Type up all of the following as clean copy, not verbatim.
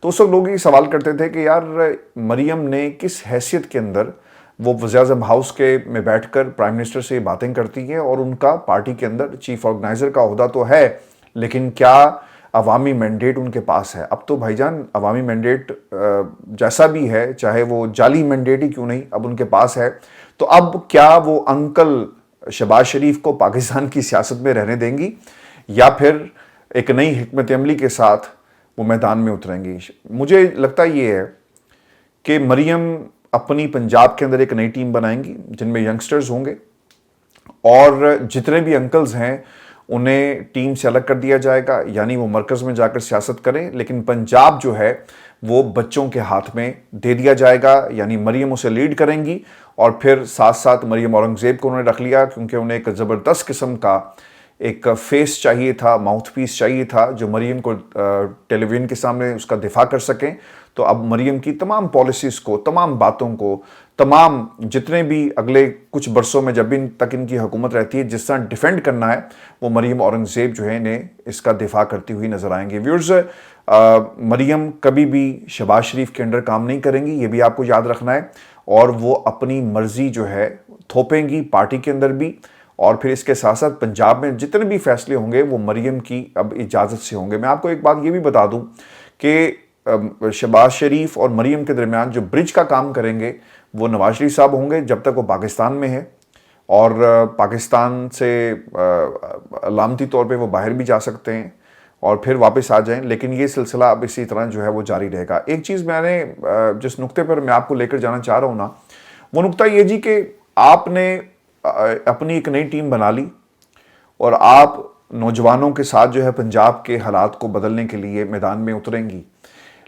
تو اس وقت لوگ یہ سوال کرتے تھے کہ یار مریم نے کس حیثیت کے اندر وہ وزیر اعظم ہاؤس کے میں بیٹھ کر پرائم منسٹر سے یہ باتیں کرتی ہیں، اور ان کا پارٹی کے اندر چیف آرگنائزر کا عہدہ تو ہے، لیکن کیا عوامی مینڈیٹ ان کے پاس ہے؟ اب تو بھائی جان عوامی مینڈیٹ جیسا بھی ہے، چاہے وہ جعلی مینڈیٹ ہی کیوں نہیں، اب ان کے پاس ہے، تو اب کیا وہ انکل شہباز شریف کو پاکستان کی سیاست میں رہنے دیں گی، یا پھر ایک نئی حکمت عملی کے ساتھ وہ میدان میں اتریں گی؟ مجھے لگتا یہ ہے کہ مریم اپنی پنجاب کے اندر ایک نئی ٹیم بنائیں گی جن میں ینگسٹرز ہوں گے، اور جتنے بھی انکلز ہیں انہیں ٹیم سے الگ کر دیا جائے گا، یعنی وہ مرکز میں جا کر سیاست کریں، لیکن پنجاب جو ہے وہ بچوں کے ہاتھ میں دے دیا جائے گا، یعنی مریم اسے لیڈ کریں گی، اور پھر ساتھ ساتھ مریم اورنگزیب کو انہوں نے رکھ لیا کیونکہ انہیں ایک زبردست قسم کا ایک فیس چاہیے تھا، ماؤتھ پیس چاہیے تھا جو مریم کو ٹیلی ویژن کے سامنے اس کا دفاع کر سکیں۔ تو اب مریم کی تمام پالیسیز کو، تمام باتوں کو، تمام جتنے بھی اگلے کچھ برسوں میں جب بھی تک ان کی حکومت رہتی ہے جس طرح ڈیفینڈ کرنا ہے، وہ مریم اورنگزیب جو ہے انہیں اس کا دفاع کرتی ہوئی نظر آئیں گے۔ ویورز، مریم کبھی بھی شہباز شریف کے انڈر کام نہیں کریں گی، یہ بھی آپ کو یاد رکھنا ہے، اور وہ اپنی مرضی جو ہے تھوپیں گی پارٹی کے اندر بھی، اور پھر اس کے ساتھ ساتھ پنجاب میں جتنے بھی فیصلے ہوں گے وہ مریم کی اب اجازت سے ہوں گے۔ میں آپ کو ایک بات یہ بھی بتا دوں کہ شہباز شریف اور مریم کے درمیان جو برج کا کام کریں گے وہ نواز شریف صاحب ہوں گے جب تک وہ پاکستان میں ہے، اور پاکستان سے علامتی طور پہ وہ باہر بھی جا سکتے ہیں اور پھر واپس آ جائیں، لیکن یہ سلسلہ اب اسی طرح جو ہے وہ جاری رہے گا۔ ایک چیز میں نے جس نقطے پر میں آپ کو لے کر جانا چاہ رہا ہوں نا، وہ نقطہ یہ جی کہ آپ نے اپنی ایک نئی ٹیم بنا لی اور آپ نوجوانوں کے ساتھ جو ہے پنجاب کے حالات کو بدلنے کے لیے میدان میں اتریں گی،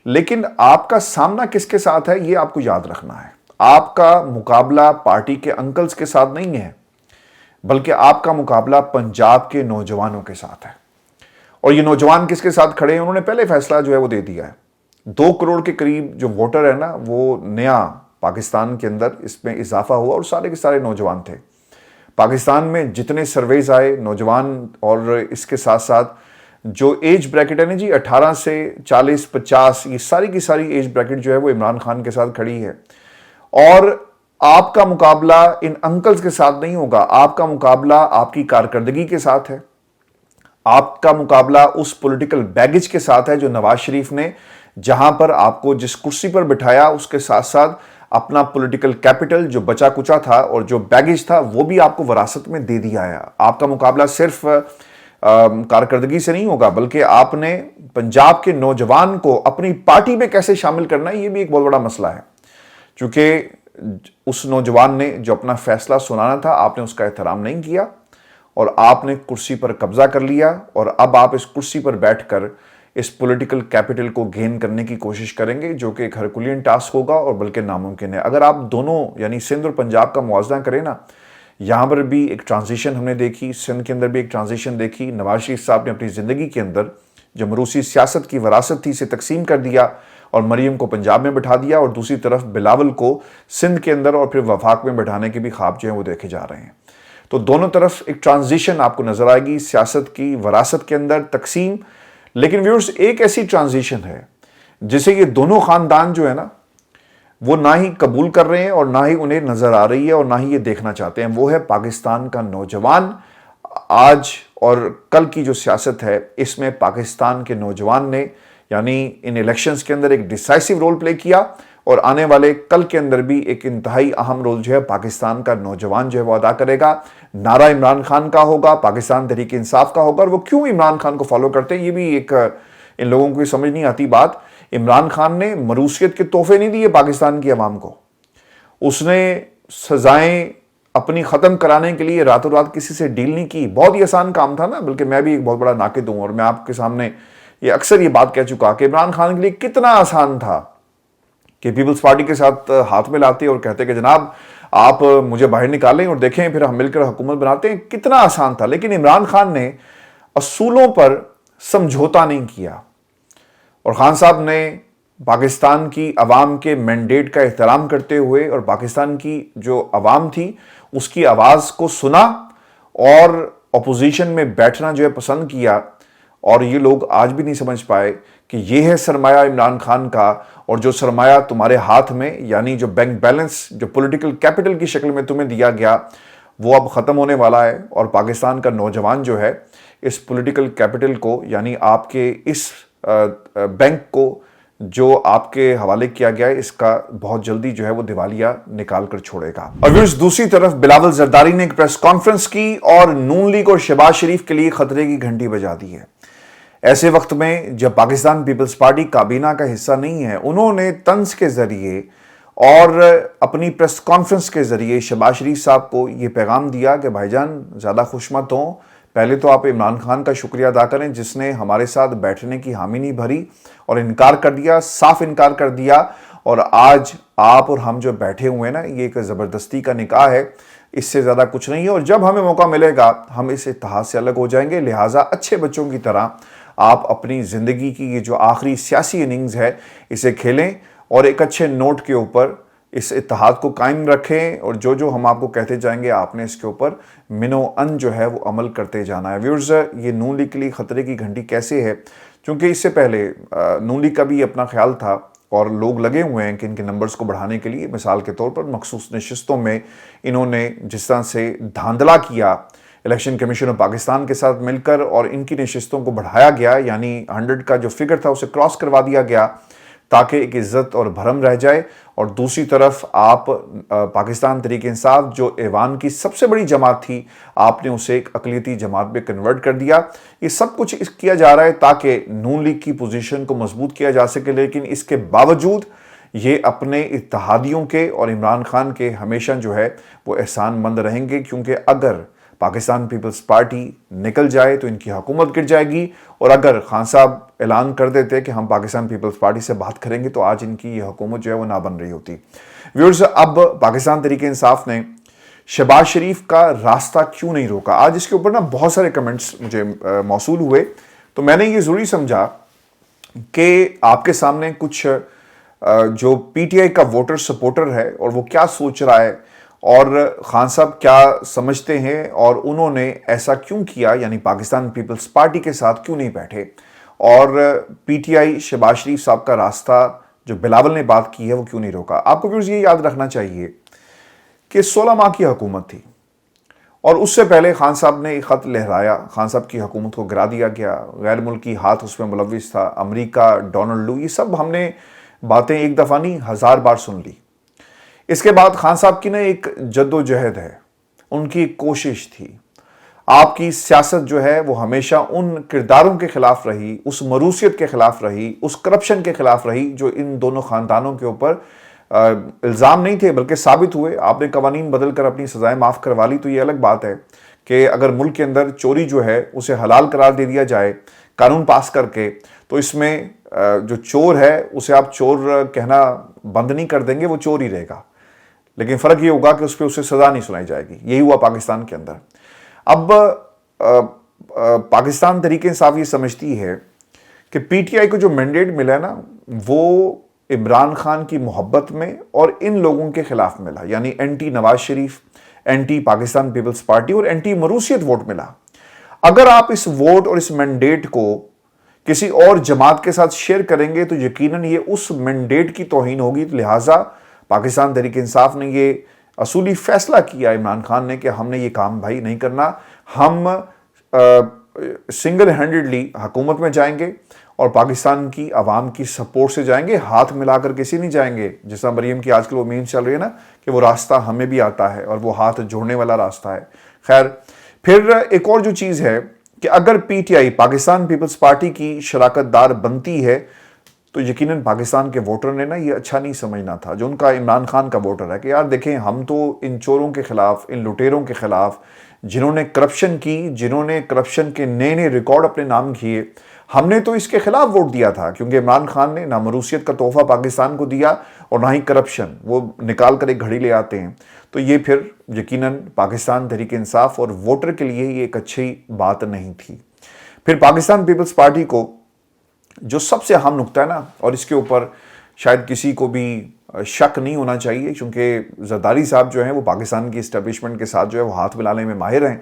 لیکن آپ کا سامنا کس کے ساتھ ہے یہ آپ کو یاد رکھنا ہے۔ آپ کا مقابلہ پارٹی کے انکلز کے ساتھ نہیں ہے، بلکہ آپ کا مقابلہ پنجاب کے نوجوانوں کے ساتھ ہے، اور یہ نوجوان کس کے ساتھ کھڑے ہیں؟ انہوں نے پہلے فیصلہ جو ہے وہ دے دیا ہے۔ 2 کروڑ کے قریب جو ووٹر ہے نا، وہ نیا پاکستان کے اندر اس میں اضافہ ہوا، اور سارے کے سارے نوجوان تھے۔ پاکستان میں جتنے سرویز آئے نوجوان، اور اس کے ساتھ ساتھ جو ایج بریکٹ ہے نا جی 18 سے 40 50، یہ ساری کی ساری ایج بریکٹ جو ہے وہ عمران خان کے ساتھ کھڑی ہے، اور آپ کا مقابلہ ان انکلز کے ساتھ نہیں ہوگا، آپ کا مقابلہ آپ کی کارکردگی کے ساتھ ہے، آپ کا مقابلہ اس پولیٹیکل بیگیج کے ساتھ ہے جو نواز شریف نے جہاں پر آپ کو جس کرسی پر بٹھایا اس کے ساتھ ساتھ اپنا پولیٹیکل کیپٹل جو بچا کچا تھا اور جو بیگیج تھا وہ بھی آپ کو وراثت میں دے دیا ہے۔ آپ کا مقابلہ صرف کارکردگی سے نہیں ہوگا، بلکہ آپ نے پنجاب کے نوجوان کو اپنی پارٹی میں کیسے شامل کرنا ہے یہ بھی ایک بہت بڑا مسئلہ ہے، چونکہ اس نوجوان نے جو اپنا فیصلہ سنانا تھا آپ نے اس کا احترام نہیں کیا، اور آپ نے کرسی پر قبضہ کر لیا، اور اب آپ اس کرسی پر بیٹھ کر اس پولیٹیکل کیپٹل کو گین کرنے کی کوشش کریں گے، جو کہ ایک ہرکولین ٹاسک ہوگا اور بلکہ ناممکن ہے۔ اگر آپ دونوں یعنی سندھ اور پنجاب کا موازنہ کریں نا، یہاں پر بھی ایک ٹرانزیشن ہم نے دیکھی، سندھ کے اندر بھی ایک ٹرانزیشن دیکھی۔ نواز شریف صاحب نے اپنی زندگی کے اندر جو موروثی سیاست کی وراثت تھی اسے تقسیم کر دیا اور مریم کو پنجاب میں بٹھا دیا، اور دوسری طرف بلاول کو سندھ کے اندر اور پھر وفاق میں بٹھانے کے بھی خواب جو ہیں وہ دیکھے جا رہے ہیں۔ تو دونوں طرف ایک ٹرانزیشن آپ کو نظر آئے گی، سیاست کی وراثت کے اندر تقسیم۔ لیکن ویورز، ایک ایسی ٹرانزیشن ہے جسے یہ دونوں خاندان جو ہے نا وہ نہ ہی قبول کر رہے ہیں اور نہ ہی انہیں نظر آ رہی ہے اور نہ ہی یہ دیکھنا چاہتے ہیں، وہ ہے پاکستان کا نوجوان۔ آج اور کل کی جو سیاست ہے اس میں پاکستان کے نوجوان نے یعنی ان الیکشنز کے اندر ایک ڈیسائسو رول پلے کیا، اور آنے والے کل کے اندر بھی ایک انتہائی اہم رول جو ہے پاکستان کا نوجوان جو ہے وہ ادا کرے گا۔ نعرہ عمران خان کا ہوگا، پاکستان تحریک انصاف کا ہوگا، اور وہ کیوں عمران خان کو فالو کرتے ہیں یہ بھی ایک ان لوگوں کو سمجھ نہیں آتی بات۔ عمران خان نے مروثیت کے تحفے نہیں دیے پاکستان کی عوام کو، اس نے سزائیں اپنی ختم کرانے کے لیے راتوں رات کسی سے ڈیل نہیں کی۔ بہت ہی آسان کام تھا نا، بلکہ میں بھی ایک بہت بڑا ناقد ہوں اور میں آپ کے سامنے یہ اکثر یہ بات کہہ چکا کہ عمران خان کے لیے کتنا آسان تھا کہ پیپلز پارٹی کے ساتھ ہاتھ میں لاتے اور کہتے کہ جناب آپ مجھے باہر نکالیں اور دیکھیں پھر ہم مل کر حکومت بناتے ہیں، کتنا آسان تھا۔ لیکن عمران خان نے اصولوں پر سمجھوتا نہیں کیا، اور خان صاحب نے پاکستان کی عوام کے مینڈیٹ کا احترام کرتے ہوئے اور پاکستان کی جو عوام تھی اس کی آواز کو سنا اور اپوزیشن میں بیٹھنا جو ہے پسند کیا، اور یہ لوگ آج بھی نہیں سمجھ پائے کہ یہ ہے سرمایہ عمران خان کا، اور جو سرمایہ تمہارے ہاتھ میں یعنی جو بینک بیلنس جو پولیٹیکل کیپٹل کی شکل میں تمہیں دیا گیا وہ اب ختم ہونے والا ہے، اور پاکستان کا نوجوان جو ہے اس پولیٹیکل کیپٹل کو یعنی آپ کے اس بینک کو جو آپ کے حوالے کیا گیا ہے اس کا بہت جلدی جو ہے وہ دیوالیہ نکال کر چھوڑے گا۔ اور ویورز دوسری طرف بلاول زرداری نے ایک پریس کانفرنس کی اور نون لیگ اور شہباز شریف کے لیے خطرے کی گھنٹی بجا دی ہے۔ ایسے وقت میں جب پاکستان پیپلز پارٹی کابینہ کا حصہ نہیں ہے، انہوں نے طنز کے ذریعے اور اپنی پریس کانفرنس کے ذریعے شہباز شریف صاحب کو یہ پیغام دیا کہ بھائی جان زیادہ خوش مت ہوں، پہلے تو آپ عمران خان کا شکریہ ادا کریں جس نے ہمارے ساتھ بیٹھنے کی حامی نہیں بھری اور انکار کر دیا، صاف انکار کر دیا، اور آج آپ اور ہم جو بیٹھے ہوئے ہیں نا یہ ایک زبردستی کا نکاح ہے، اس سے زیادہ کچھ نہیں ہے، اور جب ہمیں موقع ملے گا ہم اس اتحاد سے الگ ہو جائیں گے، لہٰذا اچھے بچوں کی طرح آپ اپنی زندگی کی یہ جو آخری سیاسی اننگز ہے اسے کھیلیں اور ایک اچھے نوٹ کے اوپر اس اتحاد کو قائم رکھیں، اور جو ہم آپ کو کہتے جائیں گے آپ نے اس کے اوپر منو ان جو ہے وہ عمل کرتے جانا ہے۔ ویورز یہ نون لیگ کے لیے خطرے کی گھنٹی کیسے ہے؟ چونکہ اس سے پہلے نون لیگ کا بھی اپنا خیال تھا اور لوگ لگے ہوئے ہیں کہ ان کے نمبرز کو بڑھانے کے لیے، مثال کے طور پر مخصوص نشستوں میں انہوں نے جس طرح سے دھاندلا کیا الیکشن کمیشن آف پاکستان کے ساتھ مل کر، اور ان کی نشستوں کو بڑھایا گیا، یعنی 100 کا جو فگر تھا اسے کراس کروا دیا گیا تاکہ ایک عزت اور بھرم رہ جائے، اور دوسری طرف آپ پاکستان تحریک انصاف جو ایوان کی سب سے بڑی جماعت تھی آپ نے اسے ایک اقلیتی جماعت میں کنورٹ کر دیا۔ یہ سب کچھ کیا جا رہا ہے تاکہ نون لیگ کی پوزیشن کو مضبوط کیا جا سکے، لیکن اس کے باوجود یہ اپنے اتحادیوں کے اور عمران خان کے ہمیشہ جو ہے وہ احسان مند رہیں گے، کیونکہ اگر پاکستان پیپلز پارٹی نکل جائے تو ان کی حکومت گر جائے گی، اور اگر خان صاحب اعلان کر دیتے کہ ہم پاکستان پیپلز پارٹی سے بات کریں گے تو آج ان کی یہ حکومت جو ہے وہ نہ بن رہی ہوتی۔ ویورز اب پاکستان تحریک انصاف نے شہباز شریف کا راستہ کیوں نہیں روکا؟ آج اس کے اوپر نا بہت سارے کمنٹس مجھے موصول ہوئے، تو میں نے یہ ضروری سمجھا کہ آپ کے سامنے کچھ جو پی ٹی آئی کا ووٹر سپورٹر ہے اور وہ کیا سوچ رہا ہے اور خان صاحب کیا سمجھتے ہیں اور انہوں نے ایسا کیوں کیا، یعنی پاکستان پیپلز پارٹی کے ساتھ کیوں نہیں بیٹھے، اور پی ٹی آئی شہباز شریف صاحب کا راستہ جو بلاول نے بات کی ہے وہ کیوں نہیں روکا۔ آپ کو ویورز یہ یاد رکھنا چاہیے کہ 16 ماہ کی حکومت تھی، اور اس سے پہلے خان صاحب نے ایک خط لہرایا، خان صاحب کی حکومت کو گرا دیا گیا، غیر ملکی ہاتھ اس میں ملوث تھا، امریکہ، ڈونلڈ لو، یہ سب ہم نے باتیں ایک دفعہ نہیں 1000 بار سن لی۔ اس کے بعد خان صاحب کی نا ایک جد و جہد ہے، ان کی ایک کوشش تھی، آپ کی سیاست جو ہے وہ ہمیشہ ان کرداروں کے خلاف رہی، اس مروثیت کے خلاف رہی، اس کرپشن کے خلاف رہی جو ان دونوں خاندانوں کے اوپر الزام نہیں تھے بلکہ ثابت ہوئے۔ آپ نے قوانین بدل کر اپنی سزائیں معاف کروا لی، تو یہ الگ بات ہے کہ اگر ملک کے اندر چوری جو ہے اسے حلال قرار دے دیا جائے قانون پاس کر کے، تو اس میں جو چور ہے اسے آپ چور کہنا بند نہیں کر دیں گے، وہ چور ہی رہے گا، لیکن فرق یہ ہوگا کہ اس پہ اسے سزا نہیں سنائی جائے گی۔ یہی ہوا پاکستان کے اندر۔ اب پاکستان تحریک انصاف یہ سمجھتی ہے کہ پی ٹی آئی کو جو مینڈیٹ ملا ہے نا وہ عمران خان کی محبت میں اور ان لوگوں کے خلاف ملا، یعنی anti Nawaz Sharif, anti Pakistan Peoples party اور اینٹی مروثیت ووٹ ملا۔ اگر آپ اس ووٹ اور اس مینڈیٹ کو کسی اور جماعت کے ساتھ شیئر کریں گے تو یقیناً یہ اس مینڈیٹ کی توہین ہوگی، لہٰذا پاکستان تحریک انصاف نے یہ اصولی فیصلہ کیا عمران خان نے کہ ہم نے یہ کام بھائی نہیں کرنا، ہم سنگل ہینڈڈلی حکومت میں جائیں گے اور پاکستان کی عوام کی سپورٹ سے جائیں گے، ہاتھ ملا کر کسی نہیں جائیں گے، جس طرح مریم کی آج کل وہ میم چل رہی ہے نا کہ وہ راستہ ہمیں بھی آتا ہے اور وہ ہاتھ جوڑنے والا راستہ ہے۔ خیر، پھر ایک اور جو چیز ہے کہ اگر P T I Pakistan Peoples Party کی شراکت دار بنتی ہے تو یقیناً پاکستان کے ووٹر نے نا یہ اچھا نہیں سمجھنا تھا، جو ان کا عمران خان کا ووٹر ہے، کہ یار دیکھیں ہم تو ان چوروں کے خلاف، ان لٹیروں کے خلاف، جنہوں نے کرپشن کی، جنہوں نے کرپشن کے نئے نئے ریکارڈ اپنے نام کیے، ہم نے تو اس کے خلاف ووٹ دیا تھا، کیونکہ عمران خان نے نہ مروثیت کا تحفہ پاکستان کو دیا اور نہ ہی کرپشن، وہ نکال کر ایک گھڑی لے آتے ہیں۔ تو یہ پھر یقیناً پاکستان تحریک انصاف اور ووٹر کے لیے یہ ایک اچھی بات نہیں تھی۔ پھر پاکستان پیپلز پارٹی کو جو سب سے اہم نکتہ ہے نا، اور اس کے اوپر شاید کسی کو بھی شک نہیں ہونا چاہیے، کیونکہ زرداری صاحب جو ہیں وہ پاکستان کی اسٹیبلشمنٹ کے ساتھ جو ہے وہ ہاتھ ملانے میں ماہر ہیں،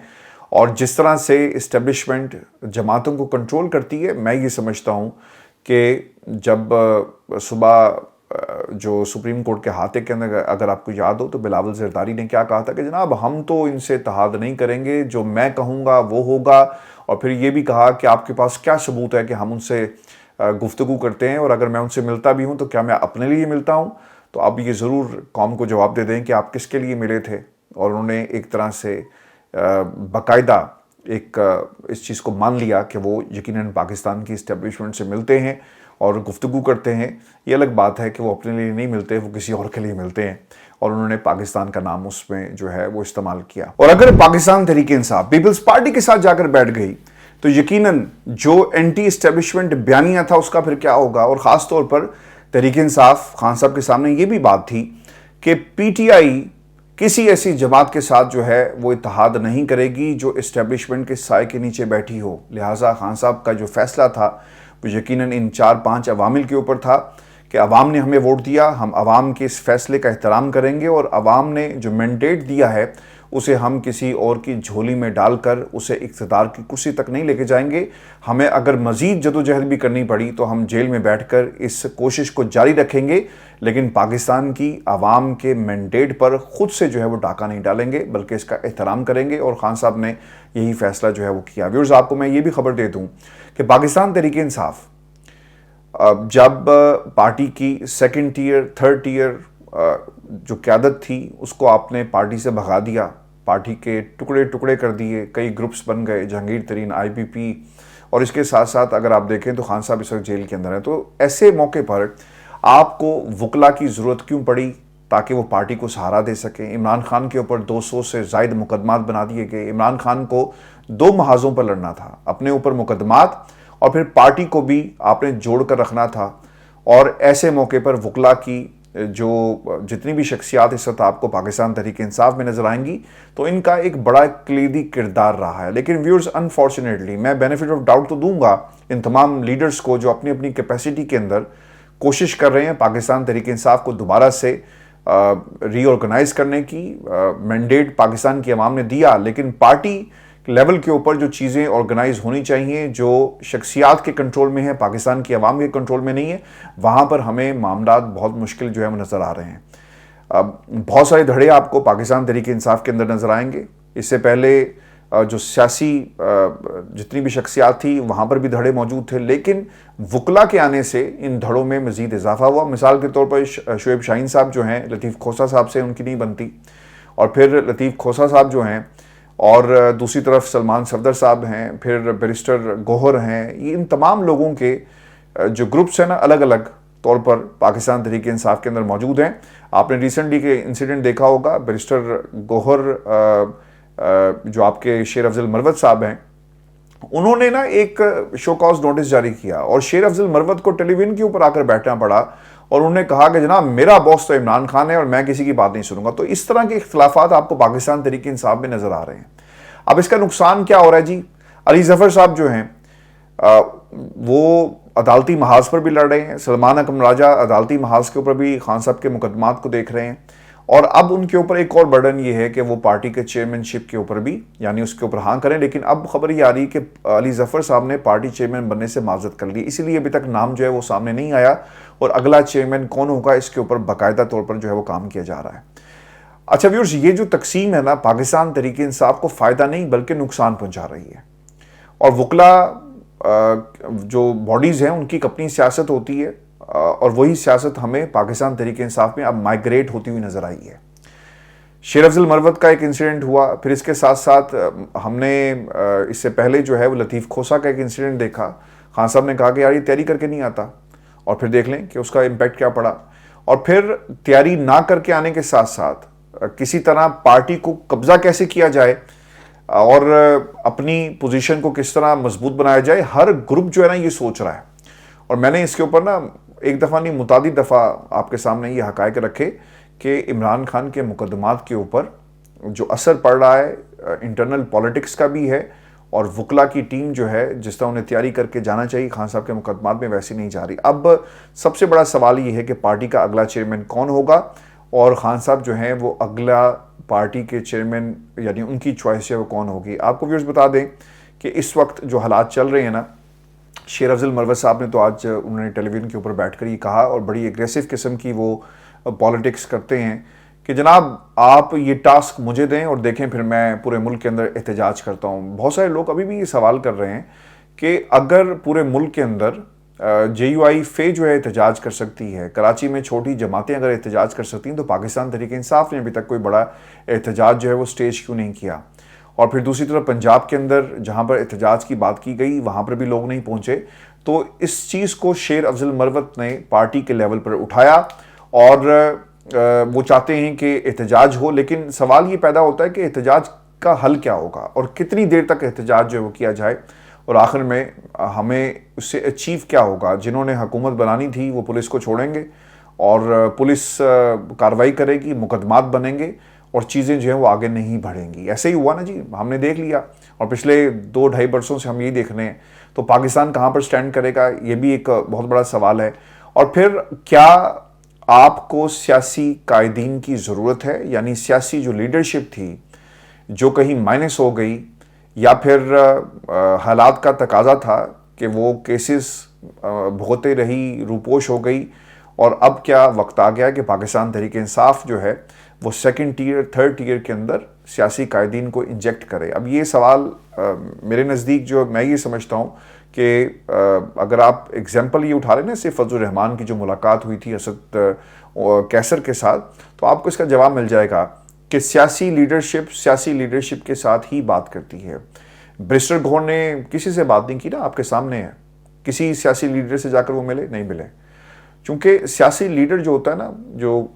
اور جس طرح سے اسٹیبلشمنٹ جماعتوں کو کنٹرول کرتی ہے، میں یہ سمجھتا ہوں کہ جب صبح جو سپریم کورٹ کے ہاتھے کے اندر اگر آپ کو یاد ہو تو بلاول زرداری نے کیا کہا تھا کہ جناب ہم تو ان سے اتحاد نہیں کریں گے، جو میں کہوں گا وہ ہوگا، اور پھر یہ بھی کہا کہ آپ کے پاس کیا ثبوت ہے کہ ہم ان سے گفتگو کرتے ہیں، اور اگر میں ان سے ملتا بھی ہوں تو کیا میں اپنے لیے ملتا ہوں؟ تو اب یہ ضرور قوم کو جواب دے دیں کہ آپ کس کے لیے ملے تھے. اور انہوں نے ایک طرح سے باقاعدہ ایک اس چیز کو مان لیا کہ وہ یقیناً پاکستان کی اسٹیبلشمنٹ سے ملتے ہیں اور گفتگو کرتے ہیں. یہ الگ بات ہے کہ وہ اپنے لیے نہیں ملتے، وہ کسی اور کے لیے ملتے ہیں، اور انہوں نے پاکستان کا نام اس میں جو ہے وہ استعمال کیا. اور اگر پاکستان تحریک انصاف پیپلز پارٹی کے ساتھ جا کر بیٹھ گئی تو یقیناً جو اینٹی اسٹیبلشمنٹ بیانیہ تھا اس کا پھر کیا ہوگا. اور خاص طور پر تحریک انصاف خان صاحب کے سامنے یہ بھی بات تھی کہ پی ٹی آئی کسی ایسی جماعت کے ساتھ جو ہے وہ اتحاد نہیں کرے گی جو اسٹیبلشمنٹ کے سائے کے نیچے بیٹھی ہو. لہٰذا خان صاحب کا جو فیصلہ تھا وہ یقیناً ان 4-5 عوامل کے اوپر تھا کہ عوام نے ہمیں ووٹ دیا، ہم عوام کے اس فیصلے کا احترام کریں گے، اور عوام نے جو مینڈیٹ دیا ہے اسے ہم کسی اور کی جھولی میں ڈال کر اسے اقتدار کی کرسی تک نہیں لے کے جائیں گے. ہمیں اگر مزید جدوجہد بھی کرنی پڑی تو ہم جیل میں بیٹھ کر اس کوشش کو جاری رکھیں گے، لیکن پاکستان کی عوام کے مینڈیٹ پر خود سے جو ہے وہ ڈاکہ نہیں ڈالیں گے بلکہ اس کا احترام کریں گے. اور خان صاحب نے یہی فیصلہ جو ہے وہ کیا. ویورز، آپ کو میں یہ بھی خبر دے دوں کہ پاکستان تحریک انصاف جب پارٹی کی سیکنڈ ٹیئر تھرڈ ٹیئر جو قیادت تھی اس کو آپ نے پارٹی سے بھگا دیا، پارٹی کے ٹکڑے ٹکڑے کر دیے، کئی گروپس بن گئے، جہانگیر ترین، آئی پی پی، اور اس کے ساتھ ساتھ اگر آپ دیکھیں تو خان صاحب اس وقت جیل کے اندر ہیں. تو ایسے موقع پر آپ کو وکلا کی ضرورت کیوں پڑی؟ تاکہ وہ پارٹی کو سہارا دے سکیں. عمران خان کے اوپر 200 سے زائد مقدمات بنا دیے گئے. عمران خان کو 2 محاذوں پر لڑنا تھا، اپنے اوپر مقدمات اور پھر پارٹی کو بھی آپ نے جوڑ کر رکھنا تھا. اور ایسے موقع پر وکلا کی جو جتنی بھی شخصیات اس وقت آپ کو پاکستان تحریک انصاف میں نظر آئیں گی تو ان کا ایک بڑا کلیدی کردار رہا ہے. لیکن ویورز، انفارچونیٹلی میں بینیفٹ آف ڈاؤٹ تو دوں گا ان تمام لیڈرز کو جو اپنی اپنی کیپیسٹی کے اندر کوشش کر رہے ہیں پاکستان تحریک انصاف کو دوبارہ سے ری آرگنائز کرنے کی. مینڈیٹ پاکستان کی عوام نے دیا، لیکن پارٹی لیول کے اوپر جو چیزیں آرگنائز ہونی چاہیے جو شخصیات کے کنٹرول میں ہیں، پاکستان کی عوام کے کنٹرول میں نہیں ہے، وہاں پر ہمیں معاملات بہت مشکل جو ہے وہ نظر آ رہے ہیں. بہت سارے دھڑے آپ کو پاکستان تحریک انصاف کے اندر نظر آئیں گے. اس سے پہلے جو سیاسی جتنی بھی شخصیات تھی وہاں پر بھی دھڑے موجود تھے، لیکن وکلا کے آنے سے ان دھڑوں میں مزید اضافہ ہوا. مثال کے طور پر شعیب شاہین صاحب جو ہیں لطیف کھوسہ صاحب سے ان کی نہیں بنتی، اور پھر لطیف کھوسہ صاحب جو ہیں اور دوسری طرف سلمان صفدر صاحب ہیں، پھر بیرسٹر گوہر ہیں. یہ ان تمام لوگوں کے جو گروپس ہیں نا الگ الگ طور پر پاکستان تحریک انصاف کے اندر موجود ہیں. آپ نے ریسنٹلی کے انسیڈنٹ دیکھا ہوگا، بیرسٹر گوہر جو آپ کے شیر افضل مروت صاحب ہیں، انہوں نے نا ایک شو کاز نوٹس جاری کیا اور شیر افضل مروت کو ٹیلی ویژن کے اوپر آ کر بیٹھنا پڑا اور انہوں نے کہا کہ جناب میرا باس تو عمران خان ہے اور میں کسی کی بات نہیں سنوں گا. تو اس طرح کے اختلافات آپ کو پاکستان تحریک انصاف میں نظر آ رہے ہیں. اب اس کا نقصان کیا ہو رہا ہے جی؟ علی ظفر صاحب جو ہیں وہ عدالتی محاذ پر بھی لڑ رہے ہیں. سلمان اکرم راجہ عدالتی محاذ کے اوپر بھی خان صاحب کے مقدمات کو دیکھ رہے ہیں، اور اب ان کے اوپر ایک اور برڈن یہ ہے کہ وہ پارٹی کے چیئرمین شپ کے اوپر بھی یعنی اس کے اوپر ہاں کریں. لیکن اب خبر یہ آ رہی کہ علی ظفر صاحب نے پارٹی چیئرمین بننے سے معذرت کر لی، اسی لیے ابھی تک نام جو ہے وہ سامنے نہیں آیا، اور اگلا چیئرمین کون ہوگا اس کے اوپر باقاعدہ طور پر جو ہے وہ کام کیا جا رہا ہے. اچھا ویورز، یہ جو تقسیم ہے نا پاکستان تحریک انصاف کو فائدہ نہیں بلکہ نقصان پہنچا رہی ہے. اور وکلا جو باڈیز ہیں ان کی اپنی سیاست ہوتی ہے، اور وہی سیاست ہمیں پاکستان تحریک انصاف میں اب مائگریٹ ہوتی ہوئی نظر آئی ہے. شیر افضل مروت کا ایک انسیڈنٹ ہوا، پھر اس کے ساتھ ساتھ ہم نے اس سے پہلے جو ہے وہ لطیف کھوسہ کا ایک انسیڈنٹ دیکھا. خان صاحب نے کہا کہ یار یہ تیاری کر کے نہیں آتا، اور پھر دیکھ لیں کہ اس کا امپیکٹ کیا پڑا. اور پھر تیاری نہ کر کے آنے کے ساتھ ساتھ کسی طرح پارٹی کو قبضہ کیسے کیا جائے اور اپنی پوزیشن کو کس طرح مضبوط بنایا جائے، ہر گروپ جو ہے نا یہ سوچ رہا ہے. اور میں نے اس کے اوپر نا ایک دفعہ نہیں متعدد دفعہ آپ کے سامنے یہ حقائق رکھے کہ عمران خان کے مقدمات کے اوپر جو اثر پڑ رہا ہے انٹرنل پولیٹکس کا بھی ہے، اور وکلا کی ٹیم جو ہے جس طرح انہیں تیاری کر کے جانا چاہیے خان صاحب کے مقدمات میں ویسی نہیں جا رہی. اب سب سے بڑا سوال یہ ہے کہ پارٹی کا اگلا چیئرمین کون ہوگا، اور خان صاحب جو ہیں وہ اگلا پارٹی کے چیئرمین یعنی ان کی چوائس ہے وہ کون ہوگی. آپ کو ویورز بتا دیں کہ اس وقت جو حالات چل رہے ہیں نا شیر افضل مروت صاحب نے تو آج انہوں نے ٹیلی ویژن کے اوپر بیٹھ کر یہ کہا اور بڑی ایگریسو قسم کی وہ پالیٹکس کرتے ہیں کہ جناب آپ یہ ٹاسک مجھے دیں اور دیکھیں پھر میں پورے ملک کے اندر احتجاج کرتا ہوں. بہت سارے لوگ ابھی بھی یہ سوال کر رہے ہیں کہ اگر پورے ملک کے اندر جے یو آئی فے جو ہے احتجاج کر سکتی ہے, کراچی میں چھوٹی جماعتیں اگر احتجاج کر سکتی ہیں, تو پاکستان تحریک انصاف نے ابھی تک کوئی بڑا احتجاج جو ہے وہ سٹیج کیوں نہیں کیا؟ اور پھر دوسری طرف پنجاب کے اندر جہاں پر احتجاج کی بات کی گئی وہاں پر بھی لوگ نہیں پہنچے. تو اس چیز کو شیر افضل مروت نے پارٹی کے لیول پر اٹھایا اور وہ چاہتے ہیں کہ احتجاج ہو, لیکن سوال یہ پیدا ہوتا ہے کہ احتجاج کا حل کیا ہوگا اور کتنی دیر تک احتجاج جو ہے وہ کیا جائے, اور آخر میں ہمیں اس سے اچیو کیا ہوگا. جنہوں نے حکومت بنانی تھی وہ پولیس کو چھوڑیں گے اور پولیس کارروائی کرے گی, مقدمات بنیں گے اور چیزیں جو ہیں وہ آگے نہیں بڑھیں گی. ایسے ہی ہوا نا جی, ہم نے دیکھ لیا اور پچھلے 2-2.5 برسوں سے ہم یہی دیکھ رہے ہیں. تو پاکستان کہاں پر سٹینڈ کرے گا, یہ بھی ایک بہت بڑا سوال ہے. اور پھر کیا آپ کو سیاسی قائدین کی ضرورت ہے, یعنی سیاسی جو لیڈرشپ تھی جو کہیں مائنس ہو گئی, یا پھر حالات کا تقاضا تھا کہ وہ کیسز بھگتتے رہی, روپوش ہو گئی, اور اب کیا وقت آ گیا کہ پاکستان تحریک انصاف جو ہے وہ 2nd ٹیئر 3rd ٹیئر کے اندر سیاسی قائدین کو انجیکٹ کرے؟ اب یہ سوال میرے نزدیک جو میں یہ سمجھتا ہوں کہ اگر آپ ایگزامپل یہ اٹھا رہے ہیں صرف فضل الرحمان کی جو ملاقات ہوئی تھی اسد کیسر کے ساتھ, تو آپ کو اس کا جواب مل جائے گا کہ سیاسی لیڈرشپ کے ساتھ ہی بات کرتی ہے. بریسٹر گور نے کسی سے بات نہیں کی نا, آپ کے سامنے ہے. کسی سیاسی لیڈر سے جا کر وہ نہیں ملے. چونکہ سیاسی لیڈر جو ہوتا ہے نا, جو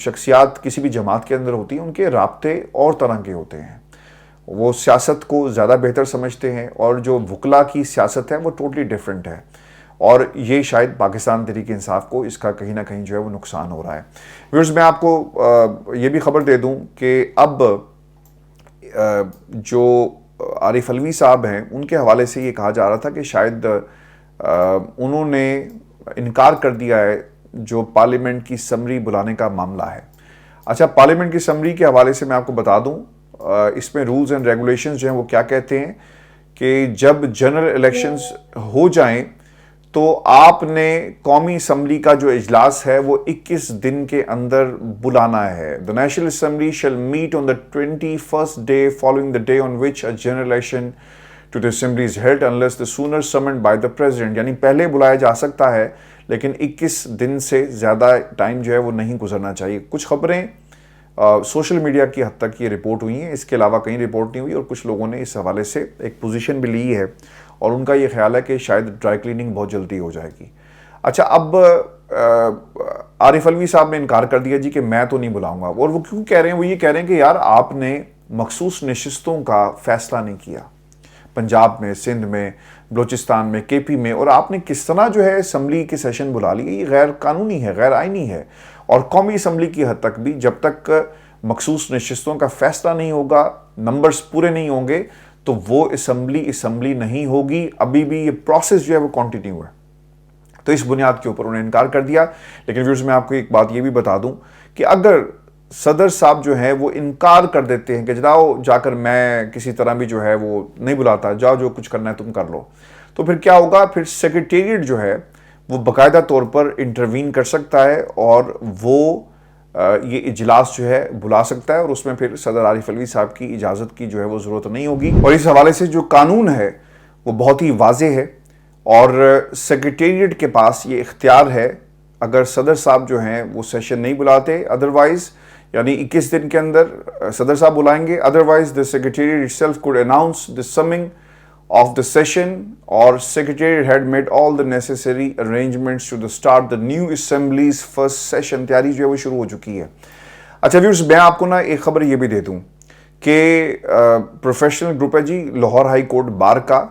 شخصیات کسی بھی جماعت کے اندر ہوتی ہیں, ان کے رابطے اور طرح کے ہوتے ہیں. وہ سیاست کو زیادہ بہتر سمجھتے ہیں, اور جو وکلا کی سیاست ہے وہ ٹوٹلی ڈیفرنٹ ہے. اور یہ شاید پاکستان تحریک انصاف کو اس کا کہیں نہ کہیں جو ہے وہ نقصان ہو رہا ہے. ویورز, میں آپ کو یہ بھی خبر دے دوں کہ اب جو عارف علوی صاحب ہیں ان کے حوالے سے یہ کہا جا رہا تھا کہ شاید انہوں نے انکار کر دیا ہے جو پارلیمنٹ کی سمری بلانے کا معاملہ ہے. اچھا, پارلیمنٹ کی سمری کے حوالے سے میں آپ کو بتا دوں, اس میں رولز اینڈ ریگولیشنز جو ہیں وہ کیا کہتے ہیں کہ جب جنرل الیکشنز ہو جائیں تو آپ نے قومی اسمبلی کا جو اجلاس ہے وہ 21 دن کے اندر بلانا ہے. The National Assembly shall meet on the 21st day following the day on which a general election to the assembly is held unless the sooner summoned by the president. یعنی پہلے بلایا جا سکتا ہے لیکن 21 دن سے زیادہ ٹائم جو ہے وہ نہیں گزرنا چاہیے. کچھ خبریں سوشل میڈیا کی حد تک یہ رپورٹ ہوئی ہیں, اس کے علاوہ کہیں رپورٹ نہیں ہوئی, اور کچھ لوگوں نے اس حوالے سے ایک پوزیشن بھی لی ہے اور ان کا یہ خیال ہے کہ شاید ڈرائی کلیننگ بہت جلدی ہو جائے گی. اچھا, اب عارف علوی صاحب نے انکار کر دیا جی کہ میں تو نہیں بلاؤں گا. اور وہ کیوں کہہ رہے ہیں؟ وہ یہ کہہ رہے ہیں کہ یار آپ نے مخصوص نشستوں کا فیصلہ نہیں کیا پنجاب میں, سندھ میں, بلوچستان میں, کے پی میں, اور آپ نے کس طرح جو ہے اسمبلی کے سیشن بلا لیے. یہ غیر قانونی ہے, غیر آئینی ہے. اور قومی اسمبلی کی حد تک بھی جب تک مخصوص نشستوں کا فیصلہ نہیں ہوگا, نمبرز پورے نہیں ہوں گے, تو وہ اسمبلی نہیں ہوگی. ابھی بھی یہ پروسیس جو ہے وہ کنٹینیو ہے. تو اس بنیاد کے اوپر انہوں نے انکار کر دیا. لیکن ویورز, میں آپ کو ایک بات یہ بھی بتا دوں کہ اگر صدر صاحب جو ہیں وہ انکار کر دیتے ہیں کہ جاؤ جا کر میں کسی طرح بھی جو ہے وہ نہیں بلاتا, جاؤ جو کچھ کرنا ہے تم کر لو, تو پھر کیا ہوگا؟ پھر سیکریٹریٹ جو ہے وہ باقاعدہ طور پر انٹروین کر سکتا ہے اور وہ یہ اجلاس جو ہے بلا سکتا ہے, اور اس میں پھر صدر عارف علوی صاحب کی اجازت کی جو ہے وہ ضرورت نہیں ہوگی. اور اس حوالے سے جو قانون ہے وہ بہت ہی واضح ہے, اور سیکریٹریٹ کے پاس یہ اختیار ہے اگر صدر صاحب جو ہیں وہ سیشن نہیں بلاتے, ادروائز یعنی 21 دن کے اندر صدر صاحب بلائیں گے, otherwise the secretariat itself could announce the summing of the session, or secretariat had made all the necessary arrangements to start the new assembly's first session. تیاری جو ہے وہ شروع ہو چکی ہے. اچھا ویورز, میں آپ کو نا ایک خبر یہ بھی دے دوں کہ پروفیشنل گروپ ہے جی لاہور ہائی کورٹ بار کا,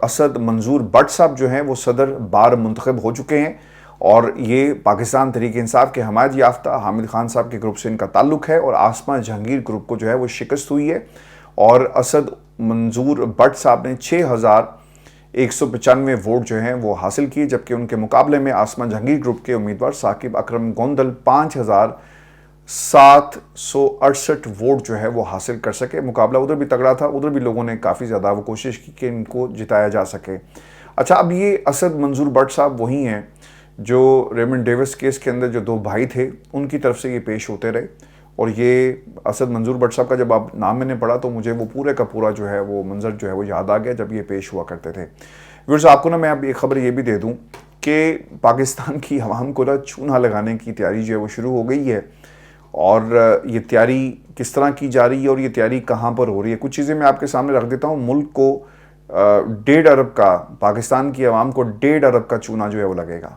اسد منظور بٹ صاحب جو ہیں وہ صدر بار منتخب ہو چکے ہیں, اور یہ پاکستان تحریک انصاف کے حمایت یافتہ حامد خان صاحب کے گروپ سے ان کا تعلق ہے, اور آسما جہانگیر گروپ کو جو ہے وہ شکست ہوئی ہے, اور اسد منظور بٹ صاحب نے 6195 ووٹ جو ہیں وہ حاصل کیے, جبکہ ان کے مقابلے میں آسما جہانگیر گروپ کے امیدوار ثاقب اکرم گوندل 5768 ووٹ جو ہے وہ حاصل کر سکے. مقابلہ ادھر بھی تگڑا تھا, ادھر بھی لوگوں نے کافی زیادہ وہ کوشش کی کہ ان کو جتایا جا سکے. اچھا، اب یہ اسد منظور بٹ صاحب وہی ہیں جو ریمنڈ ڈیوس کیس کے اندر جو 2 بھائی تھے ان کی طرف سے یہ پیش ہوتے رہے، اور یہ اسد منظور بٹ صاحب کا جب آپ نام میں نے پڑھا تو مجھے وہ پورے کا پورا جو ہے وہ منظر جو ہے وہ یاد آ گیا جب یہ پیش ہوا کرتے تھے۔ ویورز، آپ کو نا میں اب ایک خبر یہ بھی دے دوں کہ پاکستان کی عوام کو نا چونہ لگانے کی تیاری جو ہے وہ شروع ہو گئی ہے، اور یہ تیاری کس طرح کی جا رہی ہے اور یہ تیاری کہاں پر ہو رہی ہے، کچھ چیزیں میں آپ کے سامنے رکھ دیتا ہوں۔ ملک کو 1.5 ارب کا، پاکستان کی عوام کو 1.5 ارب کا چونہ جو ہے وہ لگے گا،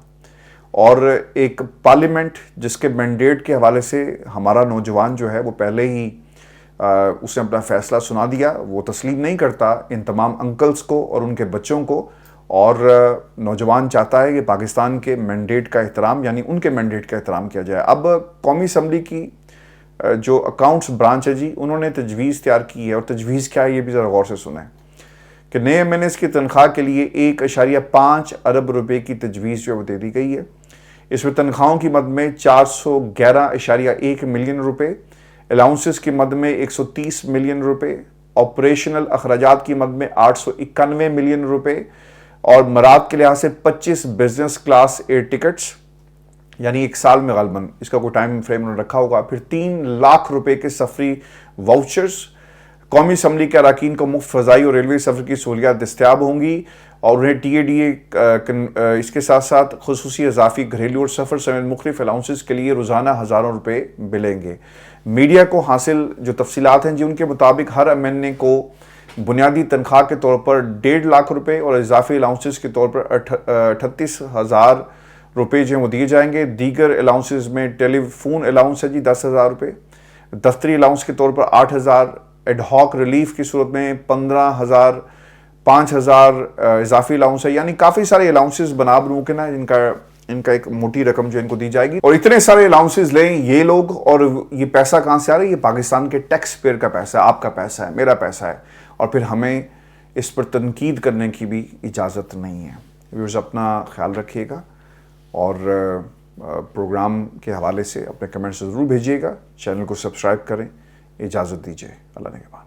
اور ایک پارلیمنٹ جس کے مینڈیٹ کے حوالے سے ہمارا نوجوان جو ہے وہ پہلے ہی اس نے اپنا فیصلہ سنا دیا، وہ تسلیم نہیں کرتا ان تمام انکلز کو اور ان کے بچوں کو، اور نوجوان چاہتا ہے کہ پاکستان کے مینڈیٹ کا احترام، یعنی ان کے مینڈیٹ کا احترام کیا جائے۔ اب قومی اسمبلی کی جو اکاؤنٹس برانچ ہے جی، انہوں نے تجویز تیار کی ہے، اور تجویز کیا ہے یہ بھی ذرا غور سے سنیں کہ نئے ایم این ایز کی تنخواہ کے لیے 1.5 ارب روپے کی تجویز جو دے دی گئی ہے۔ اس میں تنخواہوں کی مد میں 411.1 ملین روپے، الاؤنسز کی مد میں 130 ملین روپے، آپریشنل اخراجات کی مد میں 891 ملین روپے، اور مراد کے لحاظ سے 25 بزنس کلاس ایئر ٹکٹس، یعنی 1 سال میں غالباً اس کا کوئی ٹائم فریم انہوں نے رکھا ہوگا، پھر 3 لاکھ روپے کے سفری واؤچرز۔ قومی اسمبلی کے اراکین کو مفت فضائی اور ریلوے سفر کی سہولیات دستیاب ہوں گی، اور انہیں ٹی اے ڈی اے اس کے ساتھ ساتھ خصوصی اضافی گھریلو اور سفر سمیت مختلف الاؤنسز کے لیے روزانہ ہزاروں روپے ملیں گے۔ میڈیا کو حاصل جو تفصیلات ہیں جی، ان کے مطابق ہر ایم این اے کو بنیادی تنخواہ کے طور پر 1.5 لاکھ روپے اور اضافی الاؤنسز کے طور پر 38,000 روپے جو ہیں وہ دیے جائیں گے۔ دیگر الاؤنسز میں ٹیلی فون الاؤنس ہے جی 10,000 روپے، دفتری الاؤنس کے طور پر 8,000، ایڈ ہاک ریلیف کی صورت میں 15,000، 5,000 اضافی الاؤنس ہے، یعنی کافی سارے الاؤنسز بنا کے نا ان کا ایک موٹی رقم جو ان کو دی جائے گی۔ اور اتنے سارے الاؤنسز لیں یہ لوگ، اور یہ پیسہ کہاں سے آ رہا ہے؟ یہ پاکستان کے ٹیکس پیئر کا پیسہ ہے، آپ کا پیسہ ہے، میرا پیسہ ہے، اور پھر ہمیں اس پر تنقید کرنے کی بھی اجازت نہیں ہے۔ ویورز، اپنا خیال رکھیے گا، اور پروگرام کے حوالے سے اپنے کمنٹس ضرور بھیجیے گا، چینل کو سبسکرائب کریں۔ اجازت دیجیے، اللہ نگہبان۔